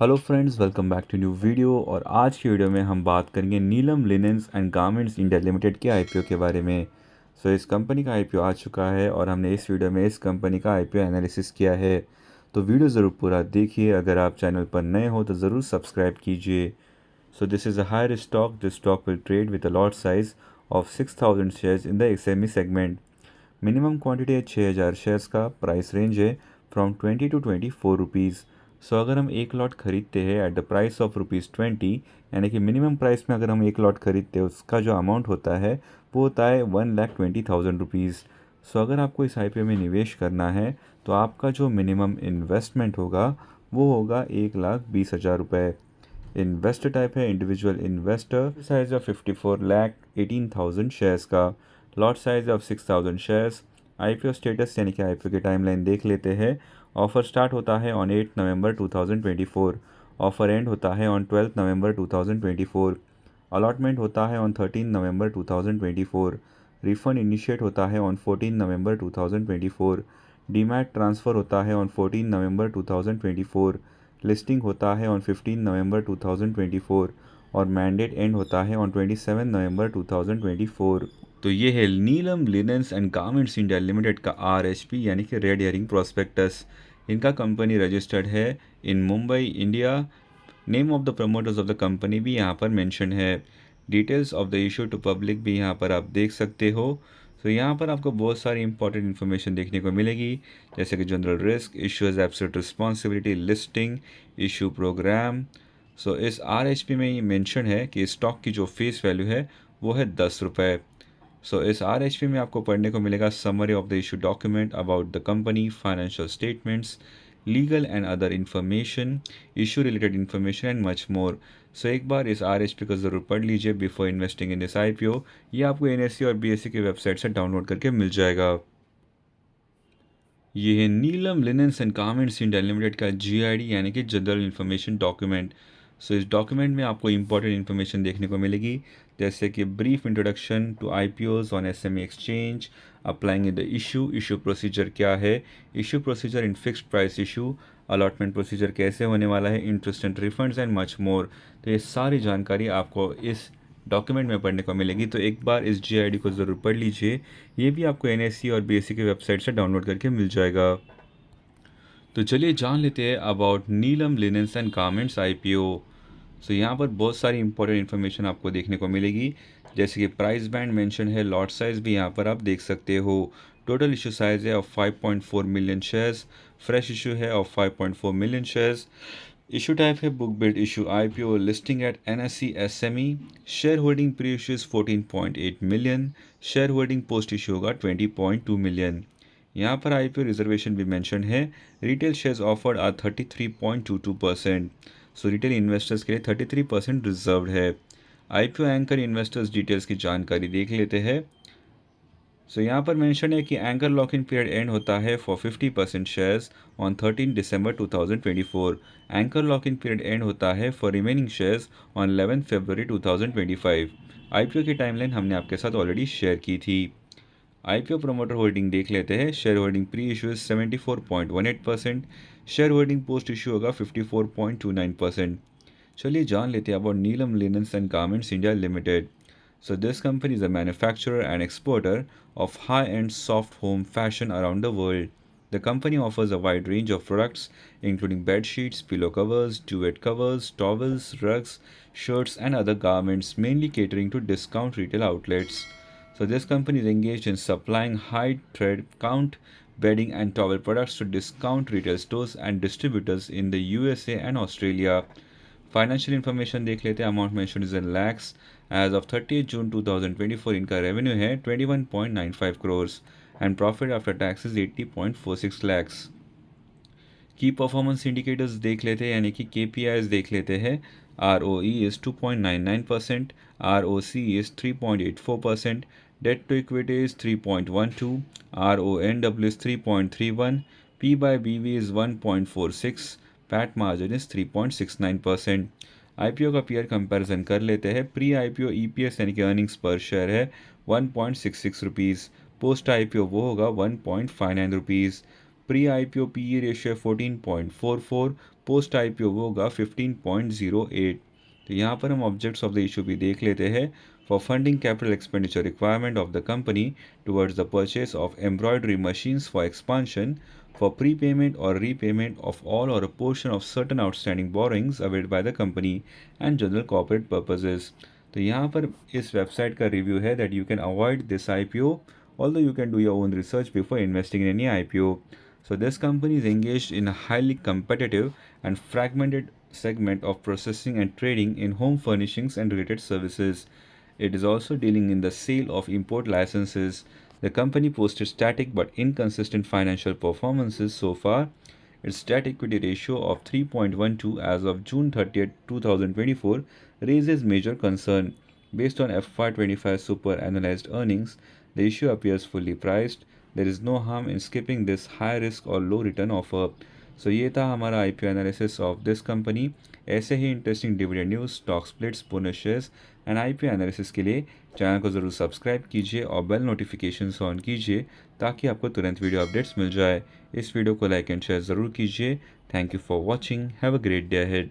Hello friends, welcome back to new video. और आज की वीडियो में हम बात करेंगे Neelam linens and garments India limited के आईपीओ के बारे में। इस कंपनी का आईपीओ आ चुका है और हमने इस वीडियो में इस कंपनी का आईपीओ एनालिसिस किया है। तो वीडियो ज़रूर पूरा देखिए। अगर आप चैनल पर नए हो तो ज़रूर सब्सक्राइब कीजिए। This is a higher stock. This stock will trade with a lot size of 6000 shares in the SME segment. Minimum quantity है 6000 शेयर्स का। प्राइस रेंज है फ्रॉम 20 to 24 रुपीज़। अगर हम एक लॉट ख़रीदते हैं एट द प्राइस ऑफ ₹20, यानी कि मिनिमम प्राइस में अगर हम एक लॉट ख़रीदते हैं उसका जो अमाउंट होता है वो होता है 1,20,000 रुपीज़। अगर आपको इस आईपीओ में निवेश करना है तो आपका जो मिनिमम इन्वेस्टमेंट होगा वो होगा 1,20,000 रुपये। इन्वेस्टर टाइप है individual investor. Size of 54,18,000 shares का। Lot size of 6,000 shares. IPO status यानी कि आईपीओ की टाइमलाइन देख लेते हैं। ऑफ़र स्टार्ट होता है ऑन 8 नवंबर 2024। ऑफ़र एंड होता है ऑन 12 नवंबर 2024। अलॉटमेंट होता है ऑन 13 नवंबर 2024। रिफंड इनिशिएट होता है ऑन 14 नवंबर 2024। डीमैट ट्रांसफ़र होता है ऑन 14 नवंबर 2024। लिस्टिंग होता है ऑन 15 नवंबर 2024 और मैंडेट एंड होता है ऑन 27 नवंबर 2024। तो ये है Neelam linens and garments India limited का आरएचपी यानी कि रेड हेरिंग प्रोस्पेक्टस। इनका कंपनी रजिस्टर्ड है in Mumbai, India. Name of the promoters of the company भी यहाँ पर मेंशन है। Details of the issue to public भी यहाँ पर आप देख सकते हो। यहाँ पर आपको बहुत सारी इंपॉर्टेंट इन्फॉर्मेशन देखने को मिलेगी, जैसे कि general risk, issues, absolute responsibility, listing, issue programme. इस आरएचपी में ये मेंशन है कि स्टॉक की जो फेस वैल्यू है वो है 10 रुपये। इस आरएचपी में आपको पढ़ने को मिलेगा summary of the issue document about the company, financial statements, legal and other information, issue related information and much मोर। एक बार इस आरएचपी को ज़रूर पढ़ लीजिए before investing in this IPO. ये आपको एनएससी और बीएससी की वेबसाइट से डाउनलोड करके मिल जाएगा। ये है Neelam linens and garments India limited का जीआईडी यानी कि जनरल इन्फॉर्मेशन डॉक्यूमेंट। इस डॉक्यूमेंट में आपको इंपॉर्टेंट इन्फॉर्मेशन देखने को मिलेगी, जैसे कि brief introduction to IPOs on SME exchange, applying in the issue procedure क्या है, issue procedure in fixed price issue, allotment procedure कैसे होने वाला है, interest and refunds and much more. तो ये सारी जानकारी आपको इस डॉक्यूमेंट में पढ़ने को मिलेगी। तो एक बार इस जीआईडी को ज़रूर पढ़ लीजिए। ये भी आपको एनएससी और बीएससी की वेबसाइट से डाउनलोड करके मिल जाएगा। तो चलिए जान लेते हैं about Neelam linens and garments IPO. यहाँ पर बहुत सारी इंपॉर्टेंट इन्फॉर्मेशन आपको देखने को मिलेगी, जैसे कि प्राइस बैंड मेंशन है, लॉट साइज़ भी यहाँ पर आप देख सकते हो। टोटल इशू साइज़ है of 5.4 million shares. Fresh issue है of 5.4 million shares. Issue type है book build issue IPO. Listing at NSC SME. Share holding pre issue 14.8 million. Share holding post issue होगा 20.2 मिलियन। यहाँ पर IPO reservation भी mention है। Retail shares offered are 33.22%। Retail investors के लिए 33% reserved है। IPO anchor investors details की जानकारी देख लेते हैं। यहाँ पर मेंशन है कि anchor lock in period and होता है for 50% shares on 13 December 2024। Anchor lock in period and होता है for remaining shares on 11 February 2025। IPO की टाइमलाइन हमने आपके साथ ऑलरेडी शेयर की थी। आईपीओ प्रमोटर होल्डिंग देख लेते हैं। Share holding pre issue 74.18%। Share holding post issue होगा 54.29%। चलिए जान लेते हैं about Neelam linens and garments India limited. This company is a manufacturer and exporter of high-end soft home fashion around the world. The company offers a wide range of products, including bed sheets, pillow covers, duvet covers, towels, rugs, shirts, and other garments, mainly catering to discount retail outlets. This company is engaged in supplying high thread count bedding and towel products to discount retail stores and distributors in the USA and Australia. Financial information देख लेते हैं। Amount mention is in lakhs. As of 30 June 2024 इनका revenue है 21.95 crores and profit after tax is 80.46 lakhs. की performance indicators देख लेते हैं, यानी कि KPIs देख लेते हैं। ROE is 2.99%, ROC is 3.84%, debt to equity is 3.12, RONW is 3.31, P/BV is 1.46, PAT margin is 3.69%। IPO का पीयर कंपैरिजन कर लेते हैं। प्री आईपीओ EPS यानी कि अर्निंग्स पर शेयर है 1.66 रुपीज़। पोस्ट आईपीओ वो होगा 1.59 rupees. Pre IPO PE ratio 14.44, post IPO वो होगा 15.08। तो यहाँ पर हम ऑब्जेक्ट्स ऑफ द इशू भी देख लेते हैं। For funding capital expenditure requirement of the company towards the purchase of embroidery machines for expansion, for prepayment or repayment of all or a portion of certain outstanding borrowings awaited by the company and general corporate purposes। तो यहाँ पर इस website का review है that you can avoid this IPO, although you can do your own research before investing in any IPO। So this company is engaged in a highly competitive and fragmented segment of processing and trading in home furnishings and related services. It is also dealing in the sale of import licenses. The company posted static but inconsistent financial performances so far. Its debt equity ratio of 3.12 as of June 30th, 2024 raises major concern. Based on FY25 super analyzed earnings, the issue appears fully priced. There is no harm in skipping this high risk or low return offer। सो ये था हमारा IPO analysis of this company. ऐसे ही interesting dividend news, stock splits, bonus shares and IPO analysis के लिए channel को ज़रूर subscribe कीजिए और बेल नोटिफिकेशंस ऑन कीजिए ताकि आपको तुरंत वीडियो अपडेट्स मिल जाए। इस वीडियो को लाइक एंड शेयर ज़रूर कीजिए। Thank you for watching. Have a great day ahead.